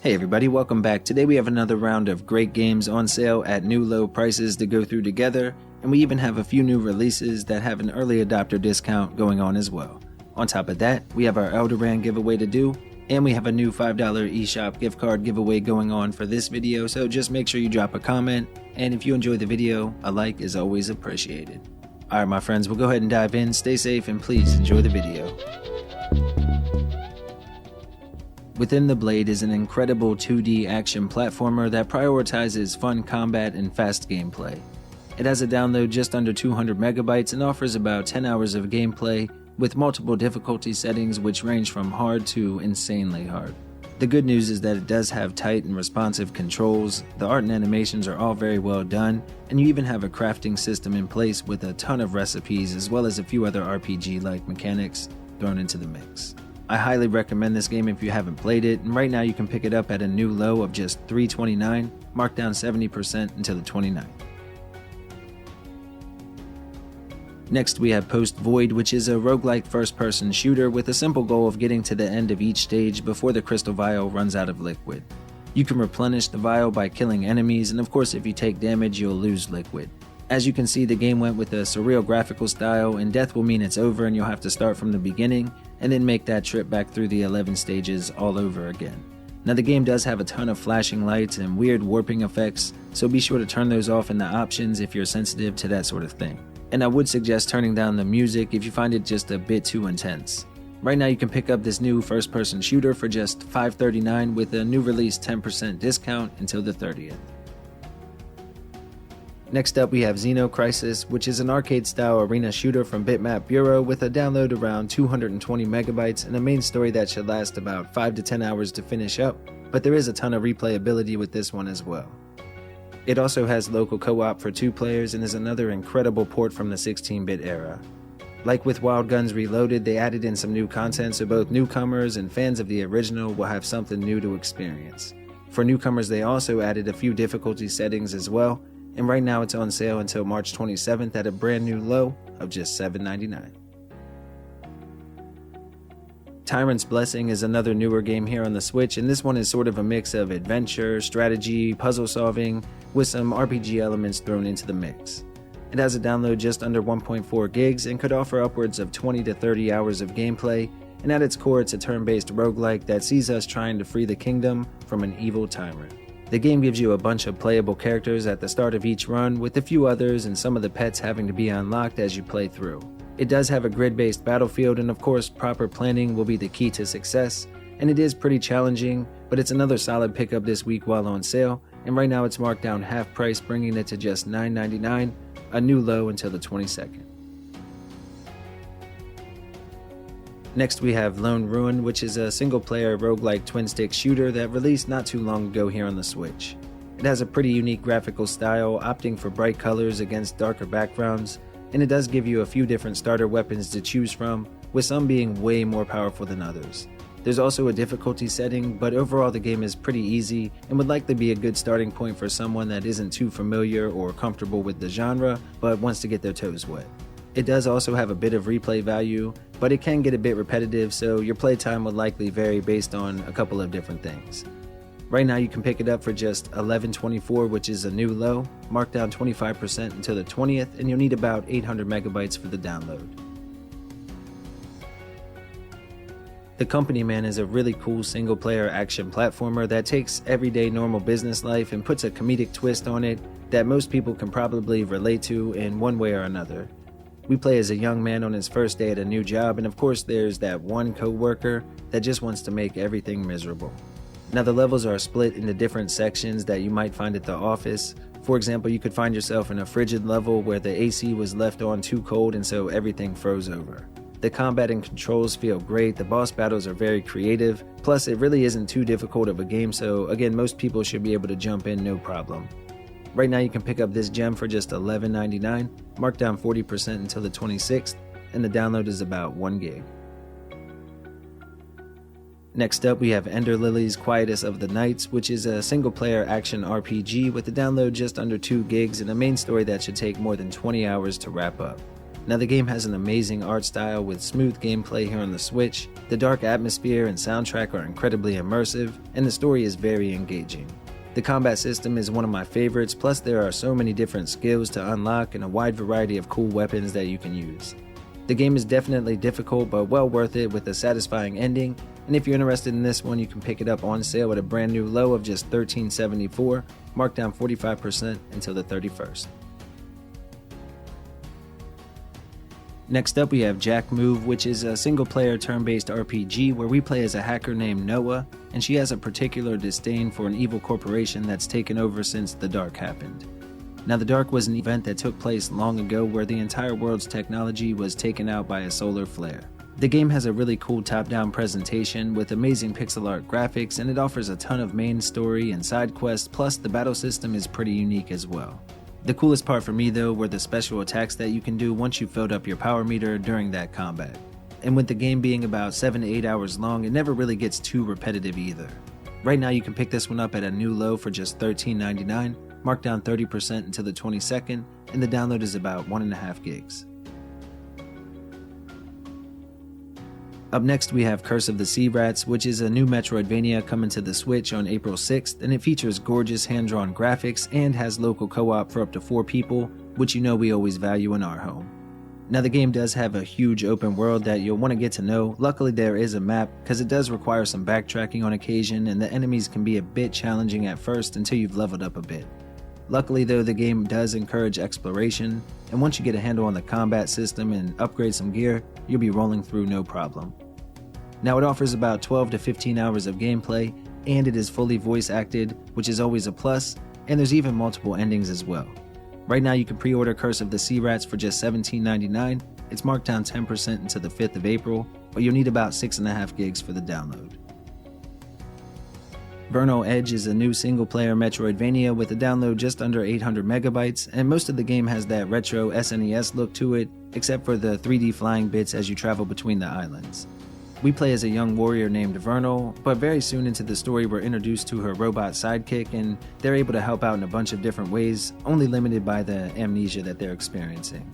Hey everybody, welcome back. Today we have another round of great games on sale at new low prices to go through together, and we even have a few new releases that have an early adopter discount going on as well. On top of that, we have our Eldoran giveaway to do, and we have a new $5 eShop gift card giveaway going on for this video, so just make sure you drop a comment, and if you enjoy the video, a like is always appreciated. Alright my friends, we'll go ahead and dive in, stay safe, and please enjoy the video. Within the Blade is an incredible 2D action platformer that prioritizes fun combat and fast gameplay. It has a download just under 200 megabytes and offers about 10 hours of gameplay with multiple difficulty settings which range from hard to insanely hard. The good news is that it does have tight and responsive controls, the art and animations are all very well done, and you even have a crafting system in place with a ton of recipes as well as a few other RPG-like mechanics thrown into the mix. I highly recommend this game if you haven't played it, and right now you can pick it up at a new low of just $329, marked down 70% until the 29th. Next we have Post Void, which is a roguelike first-person shooter with a simple goal of getting to the end of each stage before the crystal vial runs out of liquid. You can replenish the vial by killing enemies, and of course if you take damage you'll lose liquid. As you can see, the game went with a surreal graphical style, and death will mean it's over and you'll have to start from the beginning and then make that trip back through the 11 stages all over again. Now the game does have a ton of flashing lights and weird warping effects, so be sure to turn those off in the options if you're sensitive to that sort of thing. And I would suggest turning down the music if you find it just a bit too intense. Right now you can pick up this new first-person shooter for just $5.39 with a new release 10% discount until the 30th. Next up we have Xeno Crisis, which is an arcade-style arena shooter from Bitmap Bureau with a download around 220 megabytes and a main story that should last about 5 to 10 hours to finish up, but there is a ton of replayability with this one as well. It also has local co-op for 2 players and is another incredible port from the 16-bit era. Like with Wild Guns Reloaded, they added in some new content so both newcomers and fans of the original will have something new to experience. For newcomers they also added a few difficulty settings as well, and right now it's on sale until March 27th at a brand new low of just $7.99. Tyrants Blessing is another newer game here on the Switch, and this one is sort of a mix of adventure, strategy, puzzle solving, with some RPG elements thrown into the mix. It has a download just under 1.4 gigs and could offer upwards of 20 to 30 hours of gameplay, and at its core it's a turn-based roguelike that sees us trying to free the kingdom from an evil tyrant. The game gives you a bunch of playable characters at the start of each run, with a few others and some of the pets having to be unlocked as you play through. It does have a grid-based battlefield, and of course proper planning will be the key to success, and it is pretty challenging, but it's another solid pickup this week while on sale, and right now it's marked down half price, bringing it to just $9.99, a new low until the 22nd. Next we have Lone Ruin, which is a single-player roguelike twin-stick shooter that released not too long ago here on the Switch. It has a pretty unique graphical style, opting for bright colors against darker backgrounds, and it does give you a few different starter weapons to choose from, with some being way more powerful than others. There's also a difficulty setting, but overall the game is pretty easy and would likely be a good starting point for someone that isn't too familiar or comfortable with the genre, but wants to get their toes wet. It does also have a bit of replay value, but it can get a bit repetitive, so your playtime will likely vary based on a couple of different things. Right now you can pick it up for just $11.24, which is a new low, marked down 25% until the 20th, and you'll need about 800 megabytes for the download. The Company Man is a really cool single-player action platformer that takes everyday normal business life and puts a comedic twist on it that most people can probably relate to in one way or another. We play as a young man on his first day at a new job, and of course there's that one co-worker that just wants to make everything miserable. Now the levels are split into different sections that you might find at the office. For example, you could find yourself in a frigid level where the AC was left on too cold and so everything froze over. The combat and controls feel great, the boss battles are very creative, plus it really isn't too difficult of a game, so again most people should be able to jump in no problem. Right now you can pick up this gem for just $11.99, marked down 40% until the 26th, and the download is about 1 gig. Next up we have Ender Lilies Quietus of the Nights, which is a single-player action RPG with a download just under 2 gigs and a main story that should take more than 20 hours to wrap up. Now the game has an amazing art style with smooth gameplay here on the Switch, the dark atmosphere and soundtrack are incredibly immersive, and the story is very engaging. The combat system is one of my favorites, plus there are so many different skills to unlock and a wide variety of cool weapons that you can use. The game is definitely difficult but well worth it with a satisfying ending, and if you're interested in this one you can pick it up on sale at a brand new low of just $13.74, marked down 45% until the 31st. Next up we have Jack Move, which is a single-player turn-based RPG where we play as a hacker named Noah, and she has a particular disdain for an evil corporation that's taken over since the Dark happened. Now the Dark was an event that took place long ago where the entire world's technology was taken out by a solar flare. The game has a really cool top-down presentation with amazing pixel art graphics, and it offers a ton of main story and side quests, plus the battle system is pretty unique as well. The coolest part for me though were the special attacks that you can do once you filled up your power meter during that combat. And with the game being about 7 to 8 hours long, it never really gets too repetitive either. Right now you can pick this one up at a new low for just $13.99, marked down 30% until the 22nd, and the download is about 1.5 gigs. Up next we have Curse of the Sea Rats, which is a new metroidvania coming to the Switch on April 6th, and it features gorgeous hand-drawn graphics and has local co-op for up to 4 people, which you know we always value in our home. Now the game does have a huge open world that you'll want to get to know. Luckily there is a map, because it does require some backtracking on occasion, and the enemies can be a bit challenging at first until you've leveled up a bit. Luckily though, the game does encourage exploration, and once you get a handle on the combat system and upgrade some gear, you'll be rolling through no problem. Now it offers about 12 to 15 hours of gameplay, and it is fully voice acted, which is always a plus, and there's even multiple endings as well. Right now you can pre-order Curse of the Sea Rats for just $17.99, it's marked down 10% until the 5th of April, but you'll need about 6.5 gigs for the download. Vernal Edge is a new single-player metroidvania with a download just under 800 megabytes, and most of the game has that retro SNES look to it, except for the 3D flying bits as you travel between the islands. We play as a young warrior named Vernal, but very soon into the story we're introduced to her robot sidekick, and they're able to help out in a bunch of different ways, only limited by the amnesia that they're experiencing.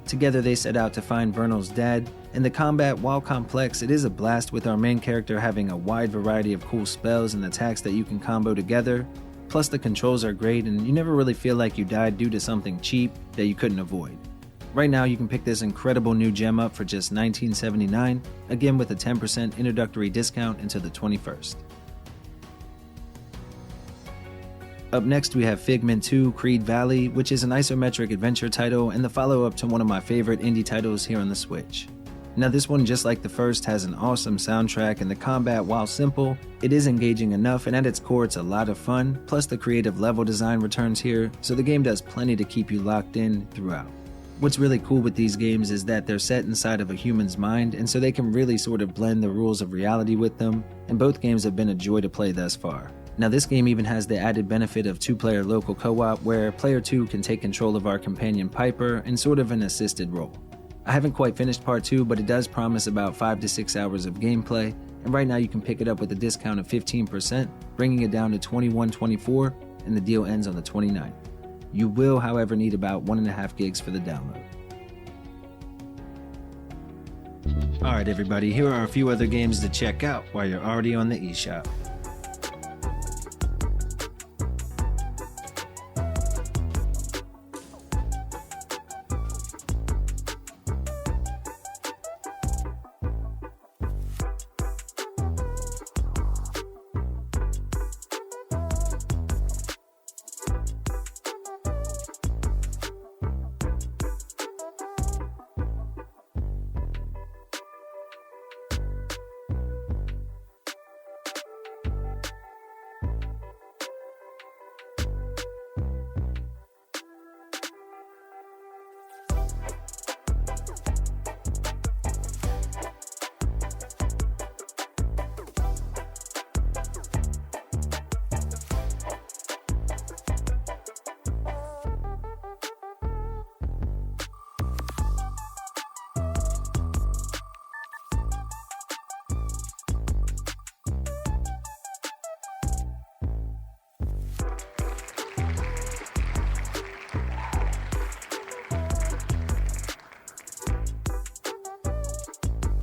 Together they set out to find Vernal's dad, and the combat, while complex, it is a blast with our main character having a wide variety of cool spells and attacks that you can combo together, plus the controls are great and you never really feel like you died due to something cheap that you couldn't avoid. Right now you can pick this incredible new gem up for just $19.79, again with a 10% introductory discount until the 21st. Up next we have Figment 2 Creed Valley, which is an isometric adventure title and the follow-up to one of my favorite indie titles here on the Switch. Now this one, just like the first, has an awesome soundtrack, and the combat, while simple, it is engaging enough, and at its core it's a lot of fun, plus the creative level design returns here, so the game does plenty to keep you locked in throughout. What's really cool with these games is that they're set inside of a human's mind, and so they can really sort of blend the rules of reality with them, and both games have been a joy to play thus far. Now this game even has the added benefit of 2-player local co-op, where player 2 can take control of our companion Piper in sort of an assisted role. I haven't quite finished part 2, but it does promise about 5 to 6 hours of gameplay, and right now you can pick it up with a discount of 15%, bringing it down to $21.24, and the deal ends on the 29th. You will, however, need about 1.5 gigs for the download. Alright everybody, here are a few other games to check out while you're already on the eShop.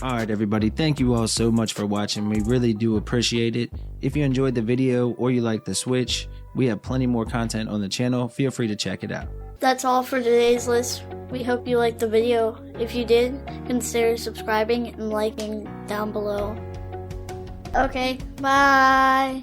Alright everybody, thank you all so much for watching. We really do appreciate it. If you enjoyed the video or you like the Switch, we have plenty more content on the channel. Feel free to check it out. That's all for today's list. We hope you liked the video. If you did, consider subscribing and liking down below. Okay, bye!